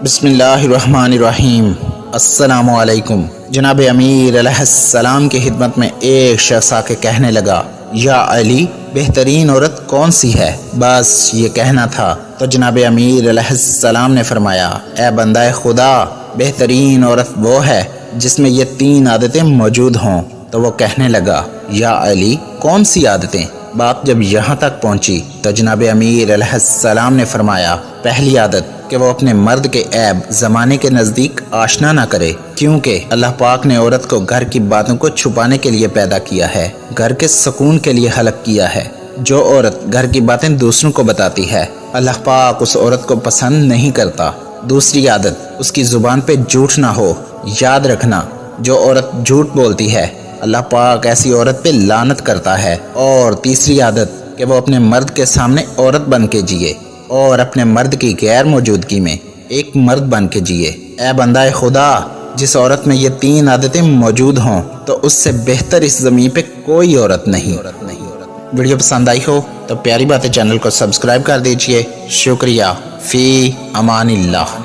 بسم اللہ الرحمن الرحیم۔ السلام علیکم۔ جناب امیر علیہ السلام کی خدمت میں ایک شخص آ کے کہنے لگا، یا علی، بہترین عورت کون سی ہے؟ بس یہ کہنا تھا تو جناب امیر علیہ السلام نے فرمایا، اے بندہ خدا، بہترین عورت وہ ہے جس میں یہ 3 عادتیں موجود ہوں۔ تو وہ کہنے لگا، یا علی، کون سی عادتیں؟ بات جب یہاں تک پہنچی تو جناب امیر علیہ السلام نے فرمایا، پہلی عادت کہ وہ اپنے مرد کے عیب زمانے کے نزدیک آشنا نہ کرے، کیونکہ اللہ پاک نے عورت کو گھر کی باتوں کو چھپانے کے لیے پیدا کیا ہے، گھر کے سکون کے لیے خلق کیا ہے۔ جو عورت گھر کی باتیں دوسروں کو بتاتی ہے، اللہ پاک اس عورت کو پسند نہیں کرتا۔ دوسری عادت، اس کی زبان پہ جھوٹ نہ ہو۔ یاد رکھنا، جو عورت جھوٹ بولتی ہے، اللہ پاک ایسی عورت پہ لعنت کرتا ہے۔ اور تیسری عادت کہ وہ اپنے مرد کے سامنے عورت بن کے جیے اور اپنے مرد کی غیر موجودگی میں ایک مرد بن کے جیے۔ اے بندہ خدا، جس عورت میں یہ 3 عادتیں موجود ہوں تو اس سے بہتر اس زمین پہ کوئی عورت نہیں۔ ویڈیو پسند آئی ہو تو پیاری باتیں چینل کو سبسکرائب کر دیجئے۔ شکریہ۔ فی امان اللہ۔